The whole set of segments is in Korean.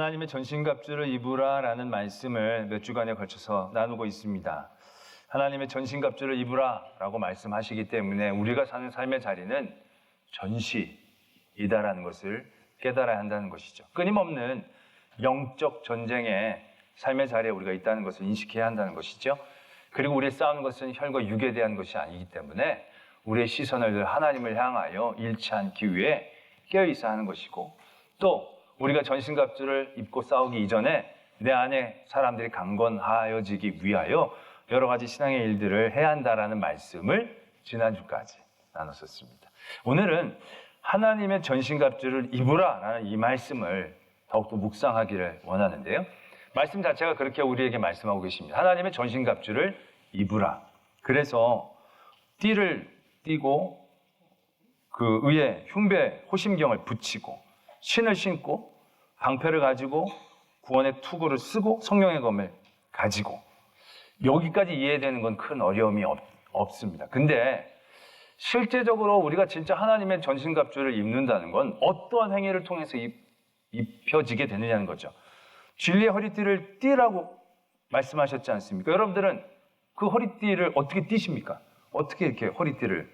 하나님의 전신갑주를 입으라라는 말씀을 몇 주간에 걸쳐서 나누고 있습니다. 하나님의 전신갑주를 입으라라고 말씀하시기 때문에 우리가 사는 삶의 자리는 전시이다라는 것을 깨달아야 한다는 것이죠. 끊임없는 영적 전쟁의 삶의 자리에 우리가 있다는 것을 인식해야 한다는 것이죠. 그리고 우리의 싸우는 것은 혈과 육에 대한 것이 아니기 때문에 우리의 시선을 늘 하나님을 향하여 잃지 않기 위해 깨어있어야 하는 것이고, 또 우리가 전신갑주를 입고 싸우기 이전에 내 안에 사람들이 강건하여지기 위하여 여러 가지 신앙의 일들을 해야 한다라는 말씀을 지난주까지 나눴었습니다. 오늘은 하나님의 전신갑주를 입으라라는 이 말씀을 더욱더 묵상하기를 원하는데요. 말씀 자체가 그렇게 우리에게 말씀하고 계십니다. 하나님의 전신갑주를 입으라. 그래서 띠를 띠고 그 의에 흉배 호심경을 붙이고 신을 신고 방패를 가지고 구원의 투구를 쓰고 성령의 검을 가지고, 여기까지 이해되는 건 큰 어려움이 없습니다. 근데 실제적으로 우리가 진짜 하나님의 전신갑주를 입는다는 건 어떠한 행위를 통해서 입혀지게 되느냐는 거죠. 진리의 허리띠를 띠라고 말씀하셨지 않습니까? 여러분들은 그 허리띠를 어떻게 띠십니까? 어떻게 이렇게 허리띠를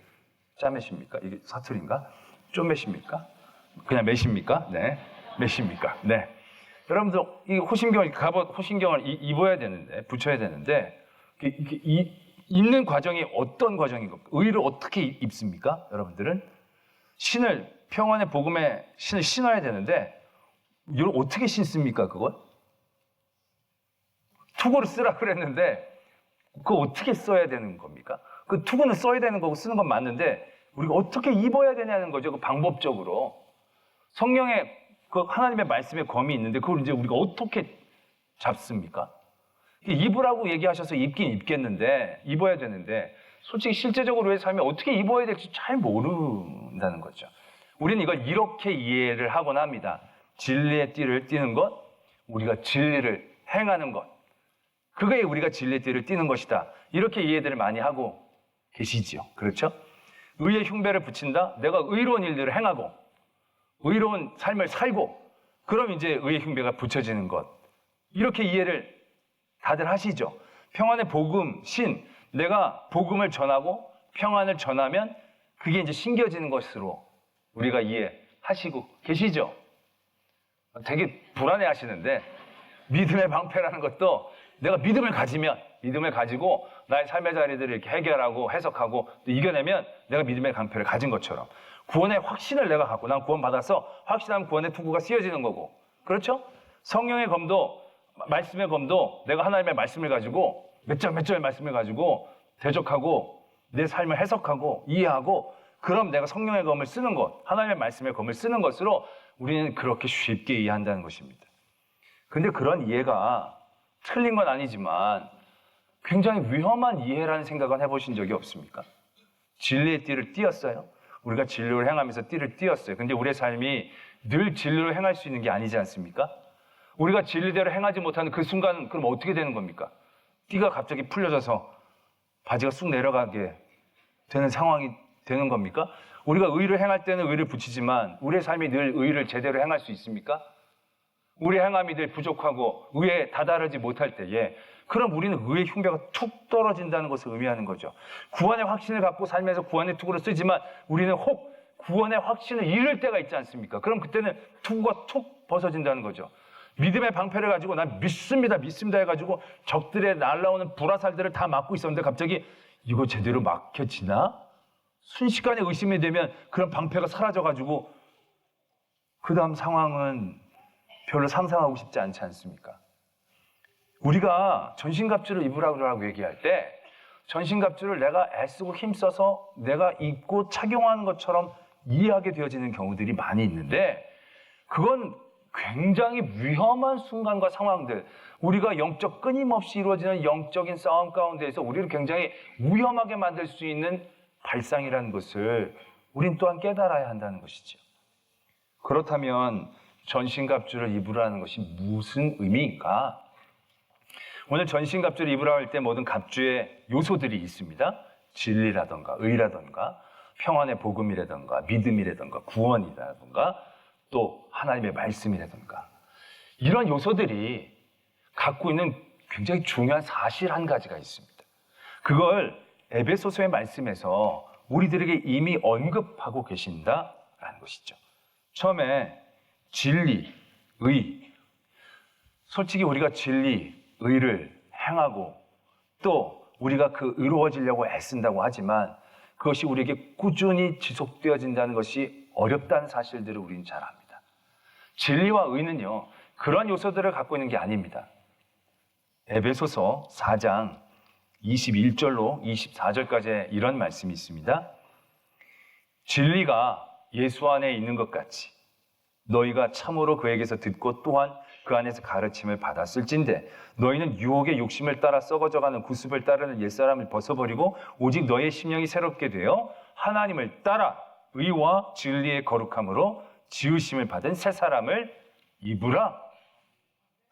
짜매십니까? 이게 사투리인가? 쪼매십니까? 그냥 매십니까? 네. 매십니까? 네. 여러분들, 이 호심경을, 갑옷, 호심경을 입어야 되는데, 붙여야 되는데, 입는 과정이 어떤 과정인 겁니까? 의를 어떻게 입습니까? 여러분들은 신을, 평안의 복음의 신을 신어야 되는데, 이걸 어떻게 신습니까? 그걸? 투구를 쓰라 그랬는데, 그거 어떻게 써야 되는 겁니까? 그 투구는 써야 되는 거고 쓰는 건 맞는데, 우리가 어떻게 입어야 되냐는 거죠. 그 방법적으로. 성령의 그 하나님의 말씀의 검이 있는데 그걸 이제 우리가 어떻게 잡습니까? 입으라고 얘기하셔서 입긴 입겠는데, 입어야 되는데 솔직히 실제적으로 우리의 삶에 어떻게 입어야 될지 잘 모른다는 거죠. 우리는 이걸 이렇게 이해를 하곤 합니다. 진리의 띠를 띠는 것, 우리가 진리를 행하는 것, 그거에 우리가 진리의 띠를 띠는 것이다. 이렇게 이해들을 많이 하고 계시지요. 그렇죠? 의의 흉배를 붙인다. 내가 의로운 일들을 행하고 의로운 삶을 살고, 그럼 이제 의의 흉배가 붙여지는 것. 이렇게 이해를 다들 하시죠. 평안의 복음, 신, 내가 복음을 전하고 평안을 전하면 그게 이제 신겨지는 것으로 우리가 이해하시고 계시죠. 되게 불안해 하시는데, 믿음의 방패라는 것도 내가 믿음을 가지면, 믿음을 가지고 나의 삶의 자리들을 이렇게 해결하고 해석하고 또 이겨내면 내가 믿음의 방패를 가진 것처럼 구원의 확신을 내가 갖고, 난 구원 받아서 확신하면 구원의 투구가 쓰여지는 거고, 그렇죠? 성령의 검도, 말씀의 검도 내가 하나님의 말씀을 가지고 몇 절의 말씀을 가지고 대적하고 내 삶을 해석하고 이해하고, 그럼 내가 성령의 검을 쓰는 것, 하나님의 말씀의 검을 쓰는 것으로 우리는 그렇게 쉽게 이해한다는 것입니다. 근데 그런 이해가 틀린 건 아니지만 굉장히 위험한 이해라는 생각은 해보신 적이 없습니까? 진리의 띠를 띄었어요. 우리가 진리를 행하면서 띠를 띄었어요. 근데 우리의 삶이 늘 진리로 행할 수 있는 게 아니지 않습니까? 우리가 진리대로 행하지 못하는 그 순간, 그럼 어떻게 되는 겁니까? 띠가 갑자기 풀려져서 바지가 쑥 내려가게 되는 상황이 되는 겁니까? 우리가 의를 행할 때는 의를 붙이지만 우리의 삶이 늘 의를 제대로 행할 수 있습니까? 우리의 행함이 늘 부족하고 의에 다다르지 못할 때에, 그럼 우리는 의의 흉배가 툭 떨어진다는 것을 의미하는 거죠. 구원의 확신을 갖고 살면서 구원의 투구를 쓰지만 우리는 혹 구원의 확신을 잃을 때가 있지 않습니까? 그럼 그때는 투구가 툭 벗어진다는 거죠. 믿음의 방패를 가지고 난 믿습니다 해가지고 적들의 날라오는 불화살들을 다 막고 있었는데 갑자기 이거 제대로 막혀지나? 순식간에 의심이 되면 그런 방패가 사라져가지고 그 다음 상황은 별로 상상하고 싶지 않지 않습니까? 우리가 전신갑주를 입으라고 얘기할 때 전신갑주를 내가 애쓰고 힘써서 내가 입고 착용하는 것처럼 이해하게 되어지는 경우들이 많이 있는데, 그건 굉장히 위험한 순간과 상황들, 우리가 영적 끊임없이 이루어지는 영적인 싸움 가운데에서 우리를 굉장히 위험하게 만들 수 있는 발상이라는 것을 우린 또한 깨달아야 한다는 것이죠. 그렇다면 전신갑주를 입으라는 것이 무슨 의미인가? 오늘 전신갑주를 입으라고 할 때 모든 갑주의 요소들이 있습니다. 진리라던가 의라던가 평안의 복음이라던가 믿음이라던가 구원이라던가 또 하나님의 말씀이라던가, 이런 요소들이 갖고 있는 굉장히 중요한 사실 한 가지가 있습니다. 그걸 에베소서의 말씀에서 우리들에게 이미 언급하고 계신다라는 것이죠. 처음에 진리, 의. 솔직히 우리가 진리, 의를 행하고 또 우리가 그 의로워지려고 애쓴다고 하지만 그것이 우리에게 꾸준히 지속되어진다는 것이 어렵다는 사실들을 우리는 잘 압니다. 진리와 의는요, 그런 요소들을 갖고 있는 게 아닙니다. 에베소서 4장 21절로 24절까지 이런 말씀이 있습니다. 진리가 예수 안에 있는 것 같이 너희가 참으로 그에게서 듣고 또한 그 안에서 가르침을 받았을진데 너희는 유혹의 욕심을 따라 썩어져가는 구습을 따르는 옛사람을 벗어버리고 오직 너희의 심령이 새롭게 되어 하나님을 따라 의와 진리의 거룩함으로 지으심을 받은 새 사람을 입으라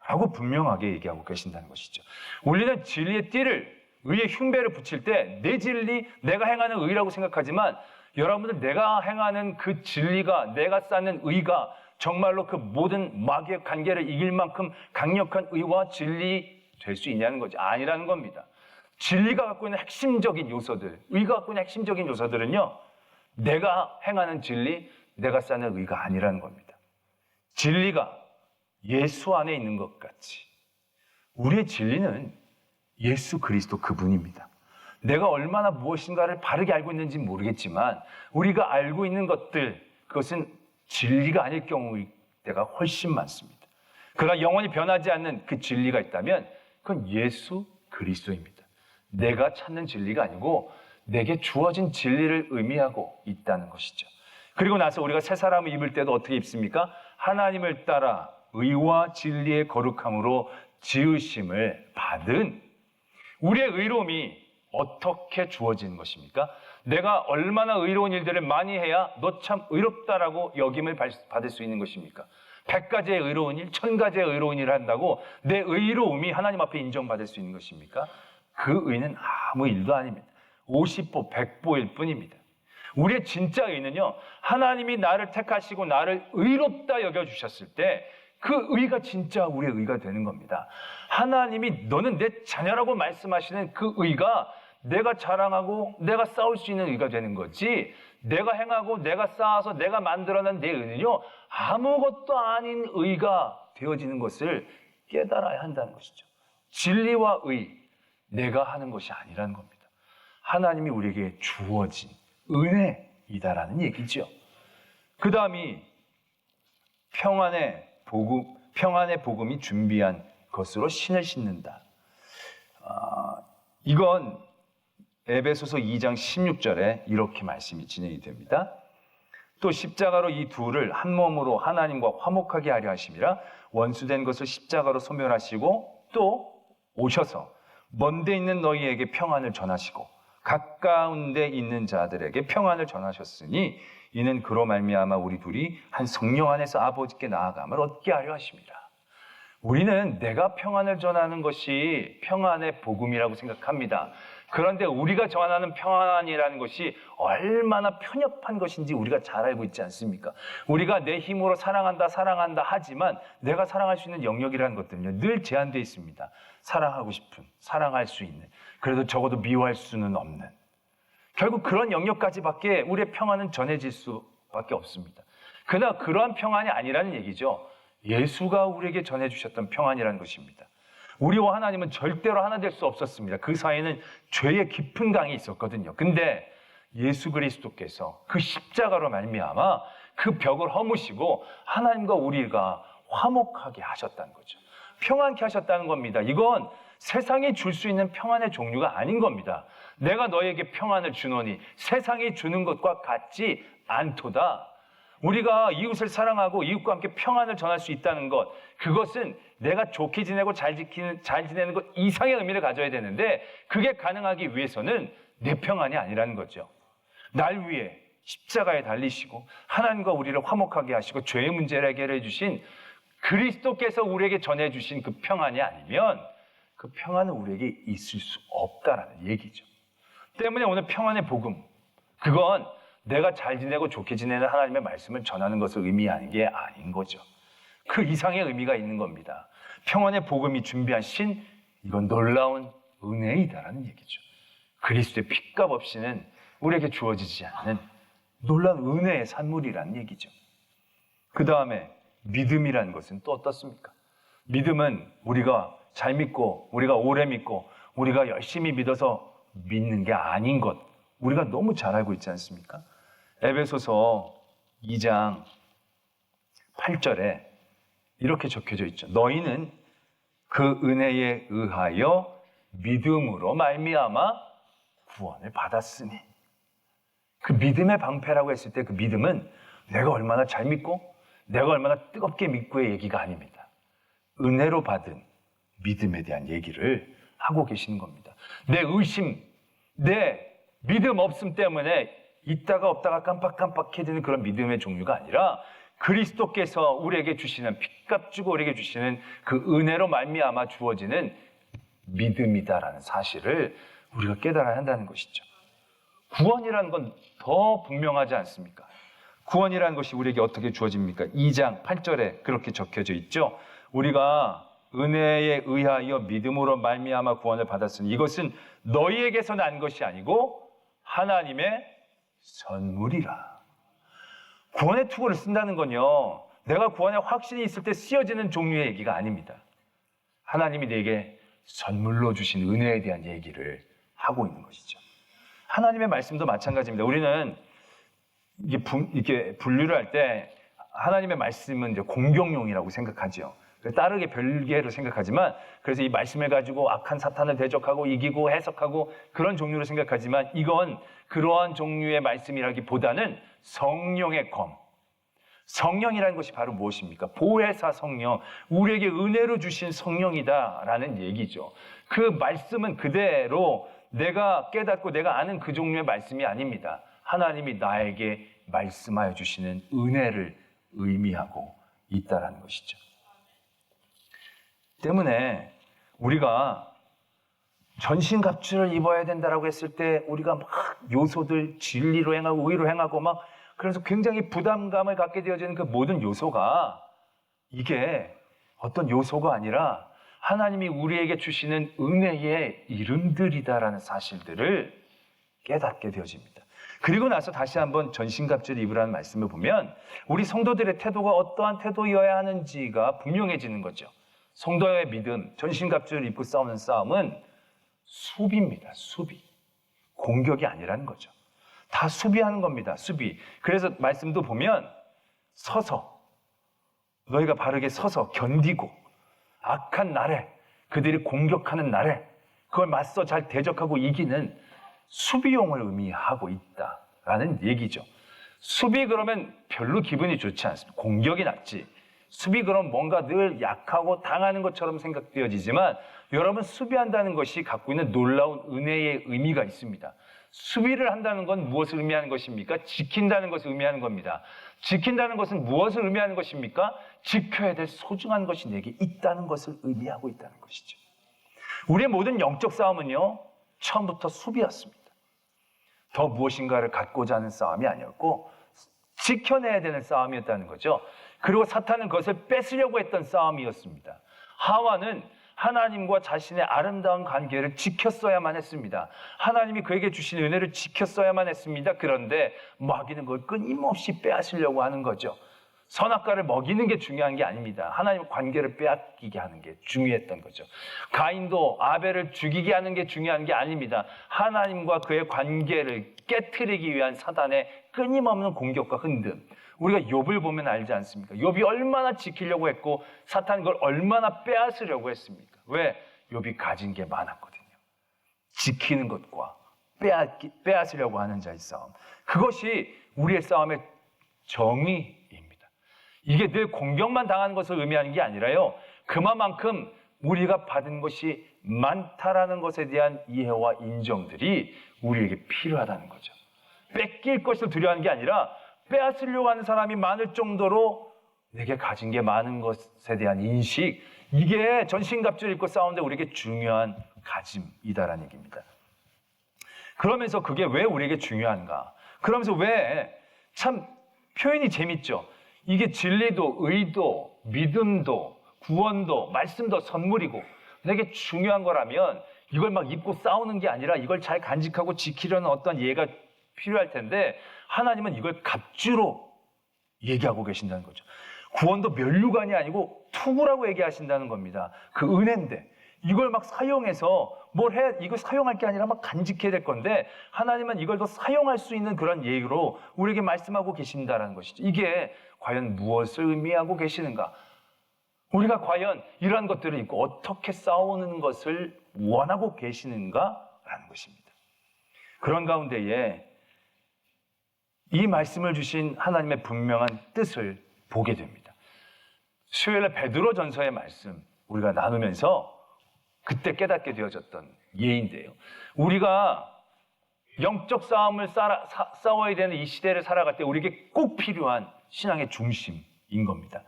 라고 분명하게 얘기하고 계신다는 것이죠. 우리는 진리의 띠를 의의 흉배를 붙일 때 내 진리, 내가 행하는 의라고 생각하지만 여러분들 내가 행하는 그 진리가, 내가 쌓는 의가 정말로 그 모든 마귀의 관계를 이길 만큼 강력한 의와 진리 될 수 있냐는 거지. 아니라는 겁니다. 진리가 갖고 있는 핵심적인 요소들, 의가 갖고 있는 핵심적인 요소들은요, 내가 행하는 진리, 내가 쌓는 의가 아니라는 겁니다. 진리가 예수 안에 있는 것 같이 우리의 진리는 예수 그리스도 그분입니다. 내가 얼마나 무엇인가를 바르게 알고 있는지 모르겠지만 우리가 알고 있는 것들, 그것은 진리가 아닐 경우일 때가 훨씬 많습니다. 그러나 영원히 변하지 않는 그 진리가 있다면 그건 예수 그리스도입니다. 내가 찾는 진리가 아니고 내게 주어진 진리를 의미하고 있다는 것이죠. 그리고 나서 우리가 새 사람을 입을 때도 어떻게 입습니까? 하나님을 따라 의와 진리의 거룩함으로 지으심을 받은 우리의 의로움이 어떻게 주어지는 것입니까? 내가 얼마나 의로운 일들을 많이 해야 너 참 의롭다라고 여김을 받을 수 있는 것입니까? 100가지의 의로운 일, 1000가지의 의로운 일을 한다고 내 의로움이 하나님 앞에 인정받을 수 있는 것입니까? 그 의는 아무 일도 아닙니다. 50보, 100보일 뿐입니다. 우리의 진짜 의는요, 하나님이 나를 택하시고 나를 의롭다 여겨주셨을 때 그 의가 진짜 우리의 의가 되는 겁니다. 하나님이 너는 내 자녀라고 말씀하시는 그 의가 내가 자랑하고 내가 싸울 수 있는 의가 되는 거지, 내가 행하고 내가 쌓아서 내가 만들어낸 내 의는요, 아무것도 아닌 의가 되어지는 것을 깨달아야 한다는 것이죠. 진리와 의, 내가 하는 것이 아니라는 겁니다. 하나님이 우리에게 주어진 은혜이다라는 얘기죠. 그 다음이 평안의 복음이 준비한 것으로 신을 신는다. 이건 에베소서 2장 16절에 이렇게 말씀이 진행이 됩니다. 또 십자가로 이 둘을 한 몸으로 하나님과 화목하게 하려 하심이라 원수된 것을 십자가로 소멸하시고 또 오셔서 먼데 있는 너희에게 평안을 전하시고 가까운 데 있는 자들에게 평안을 전하셨으니 이는 그로 말미암아 우리 둘이 한 성령 안에서 아버지께 나아감을 얻게 하려 하십니다. 우리는 내가 평안을 전하는 것이 평안의 복음이라고 생각합니다. 그런데 우리가 전하는 평안이라는 것이 얼마나 편협한 것인지 우리가 잘 알고 있지 않습니까? 우리가 내 힘으로 사랑한다 하지만 내가 사랑할 수 있는 영역이라는 것들은요, 늘 제한되어 있습니다. 사랑하고 싶은, 사랑할 수 있는, 그래도 적어도 미워할 수는 없는, 결국 그런 영역까지밖에 우리의 평안은 전해질 수밖에 없습니다. 그러나 그러한 평안이 아니라는 얘기죠. 예수가 우리에게 전해주셨던 평안이라는 것입니다. 우리와 하나님은 절대로 하나 될 수 없었습니다. 그 사이에는 죄의 깊은 강이 있었거든요. 근데 예수 그리스도께서 그 십자가로 말미암아 그 벽을 허무시고 하나님과 우리가 화목하게 하셨다는 거죠. 평안케 하셨다는 겁니다. 이건 세상이 줄 수 있는 평안의 종류가 아닌 겁니다. 내가 너에게 평안을 주노니 세상이 주는 것과 같지 않도다. 우리가 이웃을 사랑하고 이웃과 함께 평안을 전할 수 있다는 것, 그것은 내가 좋게 지내고 잘 지내는 것 이상의 의미를 가져야 되는데 그게 가능하기 위해서는 내 평안이 아니라는 거죠. 날 위해 십자가에 달리시고 하나님과 우리를 화목하게 하시고 죄의 문제를 해결해 주신 그리스도께서 우리에게 전해주신 그 평안이 아니면 그 평안은 우리에게 있을 수 없다라는 얘기죠. 때문에 오늘 평안의 복음, 그건 내가 잘 지내고 좋게 지내는 하나님의 말씀을 전하는 것을 의미하는 게 아닌 거죠. 그 이상의 의미가 있는 겁니다. 평안의 복음이 준비하신 이건 놀라운 은혜이다라는 얘기죠. 그리스도의 핏값 없이는 우리에게 주어지지 않는 놀라운 은혜의 산물이라는 얘기죠. 그 다음에 믿음이라는 것은 또 어떻습니까? 믿음은 우리가 잘 믿고 우리가 오래 믿고 우리가 열심히 믿어서 믿는 게 아닌 것, 우리가 너무 잘 알고 있지 않습니까? 에베소서 2장 8절에 이렇게 적혀져 있죠. 너희는 그 은혜에 의하여 믿음으로 말미암아 구원을 받았으니. 그 믿음의 방패라고 했을 때 그 믿음은 내가 얼마나 잘 믿고 내가 얼마나 뜨겁게 믿고의 얘기가 아닙니다. 은혜로 받은 믿음에 대한 얘기를 하고 계시는 겁니다. 내 의심, 내 믿음 없음 때문에 있다가 없다가 깜빡깜빡해지는 그런 믿음의 종류가 아니라 그리스도께서 우리에게 주시는 핏값 주고 우리에게 주시는 그 은혜로 말미암아 주어지는 믿음이다라는 사실을 우리가 깨달아야 한다는 것이죠. 구원이라는 건 더 분명하지 않습니까? 구원이라는 것이 우리에게 어떻게 주어집니까? 2장 8절에 그렇게 적혀져 있죠. 우리가 은혜에 의하여 믿음으로 말미암아 구원을 받았으니 이것은 너희에게서 난 것이 아니고 하나님의 선물이라. 구원의 투구를 쓴다는 건요, 내가 구원에 확신이 있을 때 쓰여지는 종류의 얘기가 아닙니다. 하나님이 내게 선물로 주신 은혜에 대한 얘기를 하고 있는 것이죠. 하나님의 말씀도 마찬가지입니다. 우리는 이렇게 분류를 할 때 하나님의 말씀은 이제 공격용이라고 생각하죠. 따르게 별개로 생각하지만, 그래서 이 말씀을 가지고 악한 사탄을 대적하고 이기고 해석하고 그런 종류로 생각하지만, 이건 그러한 종류의 말씀이라기보다는 성령의 검. 성령이라는 것이 바로 무엇입니까? 보혜사 성령, 우리에게 은혜로 주신 성령이다라는 얘기죠. 그 말씀은 그대로 내가 깨닫고 내가 아는 그 종류의 말씀이 아닙니다. 하나님이 나에게 말씀하여 주시는 은혜를 의미하고 있다라는 것이죠. 때문에 우리가 전신갑주를 입어야 된다라고 했을 때 우리가 막 요소들 진리로 행하고 의로 행하고 막 그래서 굉장히 부담감을 갖게 되어지는 그 모든 요소가 이게 어떤 요소가 아니라 하나님이 우리에게 주시는 은혜의 이름들이다라는 사실들을 깨닫게 되어집니다. 그리고 나서 다시 한번 전신갑주를 입으라는 말씀을 보면 우리 성도들의 태도가 어떠한 태도여야 하는지가 분명해지는 거죠. 성도의 믿음, 전신갑주를 입고 싸우는 싸움은 수비입니다. 수비. 공격이 아니라는 거죠. 다 수비하는 겁니다. 수비. 그래서 말씀도 보면 서서, 너희가 바르게 서서 견디고 악한 날에, 그들이 공격하는 날에 그걸 맞서 잘 대적하고 이기는 수비용을 의미하고 있다라는 얘기죠. 수비 그러면 별로 기분이 좋지 않습니다. 공격이 낫지. 수비 그럼 뭔가 늘 약하고 당하는 것처럼 생각되어지지만 여러분, 수비한다는 것이 갖고 있는 놀라운 은혜의 의미가 있습니다. 수비를 한다는 건 무엇을 의미하는 것입니까? 지킨다는 것을 의미하는 겁니다. 지킨다는 것은 무엇을 의미하는 것입니까? 지켜야 될 소중한 것이 내게 있다는 것을 의미하고 있다는 것이죠. 우리의 모든 영적 싸움은요, 처음부터 수비였습니다. 더 무엇인가를 갖고자 하는 싸움이 아니었고 지켜내야 되는 싸움이었다는 거죠. 그리고 사탄은 그것을 뺏으려고 했던 싸움이었습니다. 하와는 하나님과 자신의 아름다운 관계를 지켰어야만 했습니다. 하나님이 그에게 주신 은혜를 지켰어야만 했습니다. 그런데 마귀는 그걸 끊임없이 빼앗으려고 하는 거죠. 선악과를 먹이는 게 중요한 게 아닙니다. 하나님의 관계를 빼앗기게 하는 게 중요했던 거죠. 가인도 아벨을 죽이게 하는 게 중요한 게 아닙니다. 하나님과 그의 관계를 깨트리기 위한 사단의 끊임없는 공격과 흔듦. 우리가 욥을 보면 알지 않습니까? 욥이 얼마나 지키려고 했고 사탄이 그걸 얼마나 빼앗으려고 했습니까? 왜? 욥이 가진 게 많았거든요. 지키는 것과 빼앗으려고 하는 자의 싸움. 그것이 우리의 싸움의 정의입니다. 이게 늘 공격만 당하는 것을 의미하는 게 아니라요, 그만큼 우리가 받은 것이 많다라는 것에 대한 이해와 인정들이 우리에게 필요하다는 거죠. 뺏길 것을 두려워하는 게 아니라 빼앗으려고 하는 사람이 많을 정도로 내게 가진 게 많은 것에 대한 인식, 이게 전신갑주를 입고 싸우는데 우리에게 중요한 가짐이다라는 얘기입니다. 그러면서 그게 왜 우리에게 중요한가? 그러면서 왜 참 표현이 재밌죠? 이게 진리도, 의도, 믿음도, 구원도, 말씀도 선물이고 되게 중요한 거라면 이걸 막 입고 싸우는 게 아니라 이걸 잘 간직하고 지키려는 어떤 예가 필요할 텐데 하나님은 이걸 갑주로 얘기하고 계신다는 거죠. 구원도 면류관이 아니고 투구라고 얘기하신다는 겁니다. 그 은혜인데 이걸 막 사용해서 이걸 사용할 게 아니라 막 간직해야 될 건데 하나님은 이걸 더 사용할 수 있는 그런 예로 우리에게 말씀하고 계신다는 것이죠. 이게 과연 무엇을 의미하고 계시는가? 우리가 과연 이러한 것들을 입고 어떻게 싸우는 것을 원하고 계시는가라는 것입니다. 그런 가운데에 이 말씀을 주신 하나님의 분명한 뜻을 보게 됩니다. 수요일에 베드로전서의 말씀 우리가 나누면서 그때 깨닫게 되어졌던 예인데요. 우리가 영적 싸움을 싸워야 되는 이 시대를 살아갈 때 우리에게 꼭 필요한 신앙의 중심인 겁니다.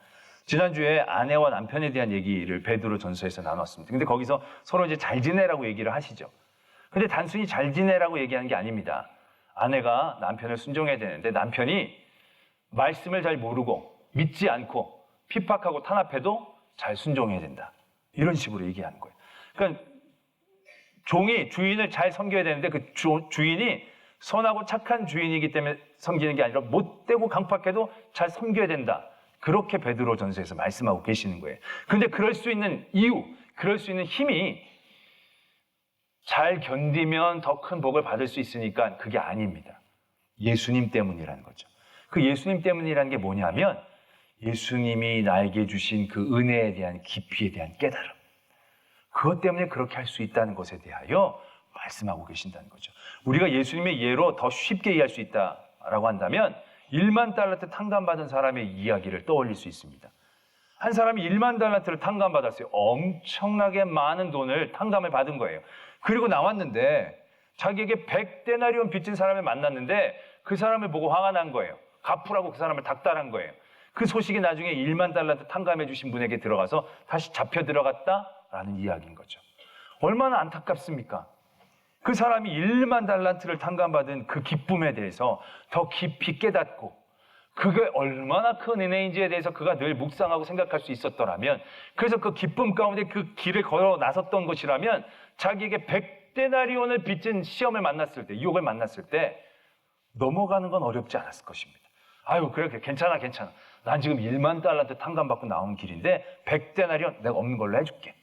지난주에 아내와 남편에 대한 얘기를 베드로전서에서 나눴습니다. 근데 거기서 서로 이제 잘 지내라고 얘기를 하시죠. 근데 단순히 잘 지내라고 얘기하는 게 아닙니다. 아내가 남편을 순종해야 되는데 남편이 말씀을 잘 모르고 믿지 않고 핍박하고 탄압해도 잘 순종해야 된다. 이런 식으로 얘기하는 거예요. 그러니까 종이 주인을 잘 섬겨야 되는데 그 주인이 선하고 착한 주인이기 때문에 섬기는 게 아니라 못되고 강팍해도 잘 섬겨야 된다. 그렇게 베드로전서에서 말씀하고 계시는 거예요. 그런데 그럴 수 있는 이유, 그럴 수 있는 힘이 잘 견디면 더 큰 복을 받을 수 있으니까 그게 아닙니다. 예수님 때문이라는 거죠. 그 예수님 때문이라는 게 뭐냐면 예수님이 나에게 주신 그 은혜에 대한 깊이에 대한 깨달음. 그것 때문에 그렇게 할 수 있다는 것에 대하여 말씀하고 계신다는 거죠. 우리가 예수님의 예로 더 쉽게 이해할 수 있다라고 한다면 1만 달란트 탕감받은 사람의 이야기를 떠올릴 수 있습니다. 한 사람이 1만 달란트를 탕감받았어요. 엄청나게 많은 돈을 탕감을 받은 거예요. 그리고 나왔는데 자기에게 100데나리온 빚진 사람을 만났는데 그 사람을 보고 화가 난 거예요. 갚으라고 그 사람을 닥달한 거예요. 그 소식이 나중에 1만 달란트 탕감해 주신 분에게 들어가서 다시 잡혀 들어갔다라는 이야기인 거죠. 얼마나 안타깝습니까? 그 사람이 1만 달란트를 탕감받은 그 기쁨에 대해서 더 깊이 깨닫고 그게 얼마나 큰 은혜인지에 대해서 그가 늘 묵상하고 생각할 수 있었더라면, 그래서 그 기쁨 가운데 그 길을 걸어 나섰던 것이라면 자기에게 100데나리온을 빚진 시험을 만났을 때, 유혹을 만났을 때 넘어가는 건 어렵지 않았을 것입니다. 아유 그래 괜찮아 난 지금 1만 달란트 탕감받고 나온 길인데 100데나리온 내가 없는 걸로 해줄게.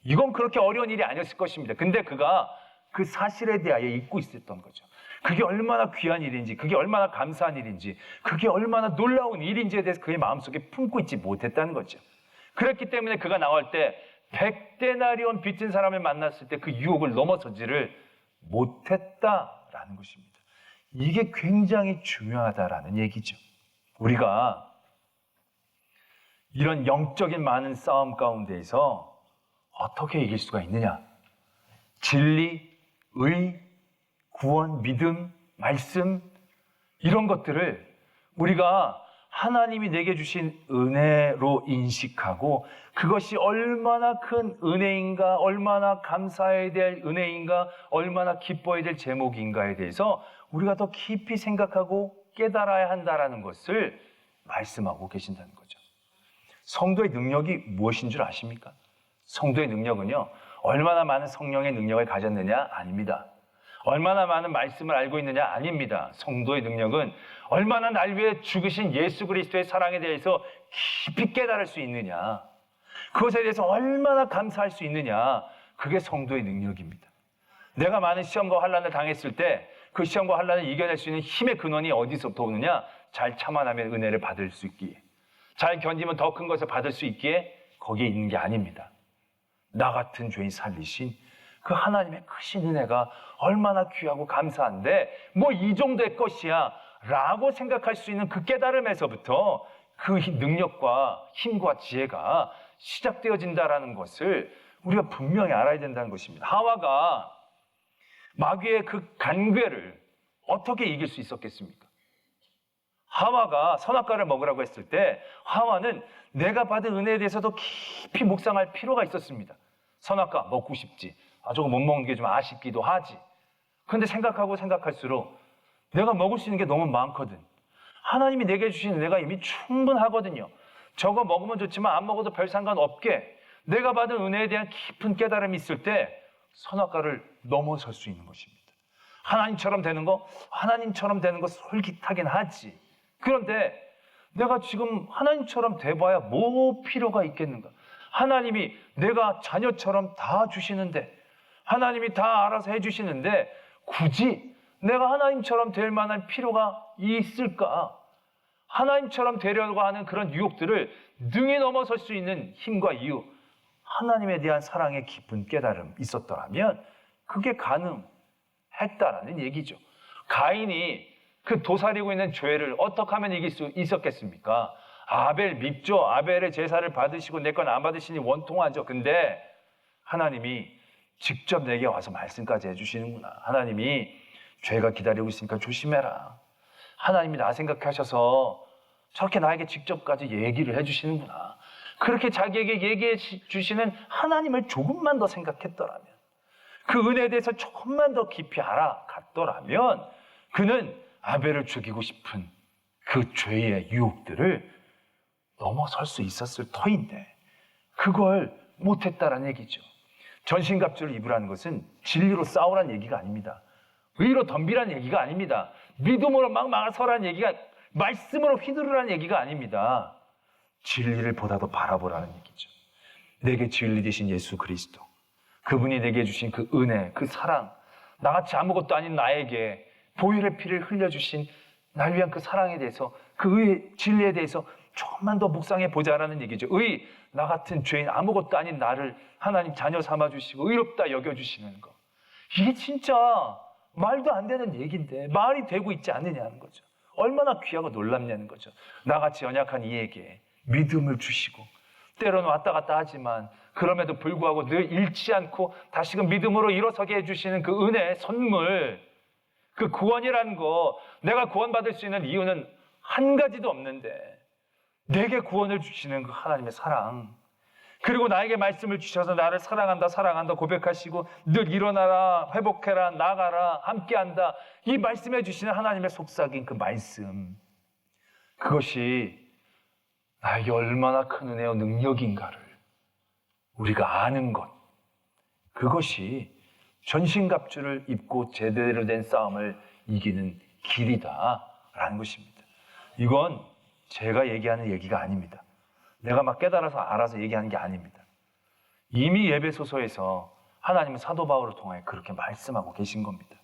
이건 그렇게 어려운 일이 아니었을 것입니다. 근데 그가 그 사실에 대하여 잊고 있었던 거죠. 그게 얼마나 귀한 일인지, 그게 얼마나 감사한 일인지, 그게 얼마나 놀라운 일인지에 대해서 그의 마음속에 품고 있지 못했다는 거죠. 그렇기 때문에 그가 나올 때 100데나리온 빚진 사람을 만났을 때 그 유혹을 넘어서지를 못했다라는 것입니다. 이게 굉장히 중요하다라는 얘기죠. 우리가 이런 영적인 많은 싸움 가운데에서 어떻게 이길 수가 있느냐? 진리, 의, 구원, 믿음, 말씀 이런 것들을 우리가 하나님이 내게 주신 은혜로 인식하고 그것이 얼마나 큰 은혜인가, 얼마나 감사해야 될 은혜인가, 얼마나 기뻐해야 될 제목인가에 대해서 우리가 더 깊이 생각하고 깨달아야 한다는 것을 말씀하고 계신다는 거죠. 성도의 능력이 무엇인 줄 아십니까? 성도의 능력은요, 얼마나 많은 성령의 능력을 가졌느냐? 아닙니다. 얼마나 많은 말씀을 알고 있느냐? 아닙니다. 성도의 능력은 얼마나 날 위해 죽으신 예수 그리스도의 사랑에 대해서 깊이 깨달을 수 있느냐? 그것에 대해서 얼마나 감사할 수 있느냐? 그게 성도의 능력입니다. 내가 많은 시험과 환난을 당했을 때 그 시험과 환난을 이겨낼 수 있는 힘의 근원이 어디서부터 오느냐? 잘 참아나면 은혜를 받을 수 있기에, 잘 견디면 더 큰 것을 받을 수 있기에 거기에 있는 게 아닙니다. 나 같은 죄인 살리신 그 하나님의 크신 은혜가 얼마나 귀하고 감사한데 뭐 이 정도의 것이야 라고 생각할 수 있는 그 깨달음에서부터 그 능력과 힘과 지혜가 시작되어진다는 것을 우리가 분명히 알아야 된다는 것입니다. 하와가 마귀의 그 간괴를 어떻게 이길 수 있었겠습니까? 하와가 선악과를 먹으라고 했을 때 하와는 내가 받은 은혜에 대해서도 깊이 묵상할 필요가 있었습니다. 선악과 먹고 싶지. 저거 못 먹는 게 좀 아쉽기도 하지. 그런데 생각하고 생각할수록 내가 먹을 수 있는 게 너무 많거든. 하나님이 내게 주신 은혜가 이미 충분하거든요. 저거 먹으면 좋지만 안 먹어도 별 상관없게 내가 받은 은혜에 대한 깊은 깨달음이 있을 때 선악과를 넘어설 수 있는 것입니다. 하나님처럼 되는 거 솔깃하긴 하지. 그런데 내가 지금 하나님처럼 돼봐야 뭐 필요가 있겠는가? 하나님이 내가 자녀처럼 다 주시는데, 하나님이 다 알아서 해주시는데 굳이 내가 하나님처럼 될 만한 필요가 있을까? 하나님처럼 되려고 하는 그런 유혹들을 능히 넘어설 수 있는 힘과 이유, 하나님에 대한 사랑의 깊은 깨달음 있었더라면 그게 가능했다라는 얘기죠. 가인이 그 도사리고 있는 죄를 어떻게 하면 이길 수 있었겠습니까? 아벨 밉죠. 아벨의 제사를 받으시고 내 건 안 받으시니 원통하죠. 근데 하나님이 직접 내게 와서 말씀까지 해주시는구나. 하나님이 죄가 기다리고 있으니까 조심해라. 하나님이 나 생각하셔서 저렇게 나에게 직접까지 얘기를 해주시는구나. 그렇게 자기에게 얘기해 주시는 하나님을 조금만 더 생각했더라면, 그 은혜에 대해서 조금만 더 깊이 알아갔더라면 그는 아벨을 죽이고 싶은 그 죄의 유혹들을 넘어설 수 있었을 터인데 그걸 못했다라는 얘기죠. 전신갑주를 입으라는 것은 진리로 싸우라는 얘기가 아닙니다. 의로 덤비라는 얘기가 아닙니다. 믿음으로 막 막서라는 얘기가, 말씀으로 휘두르라는 얘기가 아닙니다. 진리를 보다도 바라보라는 얘기죠. 내게 진리 되신 예수 그리스도, 그분이 내게 주신 그 은혜, 그 사랑, 나같이 아무것도 아닌 나에게 보혈의 피를 흘려주신 날 위한 그 사랑에 대해서, 그 진리에 대해서 조금만 더 묵상해 보자라는 얘기죠. 나 같은 죄인, 아무것도 아닌 나를 하나님 자녀 삼아주시고 의롭다 여겨주시는 거, 이게 진짜 말도 안 되는 얘기인데 말이 되고 있지 않느냐는 거죠. 얼마나 귀하고 놀랍냐는 거죠. 나같이 연약한 이에게 믿음을 주시고, 때로는 왔다 갔다 하지만 그럼에도 불구하고 늘 잃지 않고 다시금 믿음으로 일어서게 해주시는 그 은혜의 선물, 그 구원이라는 거, 내가 구원받을 수 있는 이유는 한 가지도 없는데 내게 구원을 주시는 그 하나님의 사랑, 그리고 나에게 말씀을 주셔서 나를 사랑한다 고백하시고 늘 일어나라, 회복해라, 나가라, 함께한다, 이 말씀해 주시는 하나님의 속삭인 그 말씀, 그것이 나에게 얼마나 큰 은혜와 능력인가를 우리가 아는 것, 그것이 전신갑주를 입고 제대로 된 싸움을 이기는 길이다라는 것입니다. 이건 제가 얘기하는 얘기가 아닙니다. 내가 막 깨달아서 알아서 얘기하는 게 아닙니다. 이미 에베소서에서 하나님은 사도 바울을 통해 그렇게 말씀하고 계신 겁니다.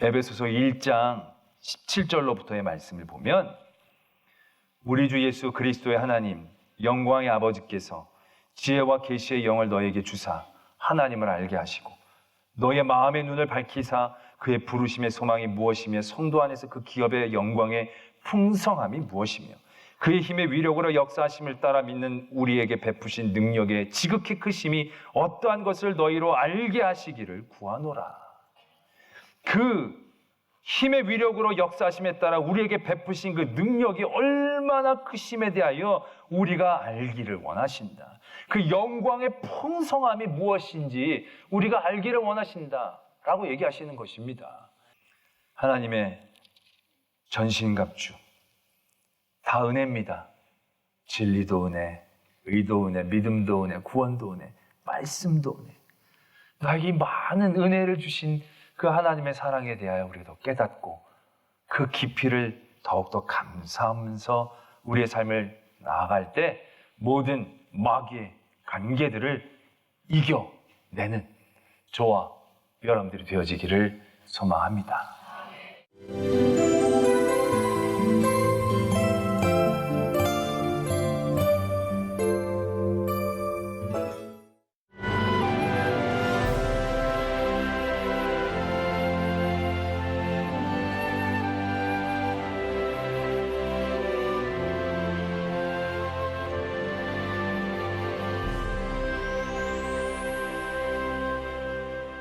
에베소서 1장 17절로부터의 말씀을 보면, 우리 주 예수 그리스도의 하나님 영광의 아버지께서 지혜와 계시의 영을 너에게 주사 하나님을 알게 하시고 너의 마음의 눈을 밝히사 그의 부르심의 소망이 무엇이며 성도 안에서 그 기업의 영광의 풍성함이 무엇이며 그의 힘의 위력으로 역사하심을 따라 믿는 우리에게 베푸신 능력의 지극히 크심이 어떠한 것을 너희로 알게 하시기를 구하노라. 그 힘의 위력으로 역사하심에 따라 우리에게 베푸신 그 능력이 얼마나 크심에 대하여 우리가 알기를 원하신다. 그 영광의 풍성함이 무엇인지 우리가 알기를 원하신다라고 얘기하시는 것입니다. 하나님의 전신갑주, 다 은혜입니다. 진리도 은혜, 의도 은혜, 믿음도 은혜, 구원도 은혜, 말씀도 은혜. 나에게 많은 은혜를 주신 그 하나님의 사랑에 대하여 우리가 더 깨닫고 그 깊이를 더욱더 감사하면서 우리의 삶을 나아갈 때 모든 마귀의 관계들을 이겨내는 저와 여러분들이 되어지기를 소망합니다.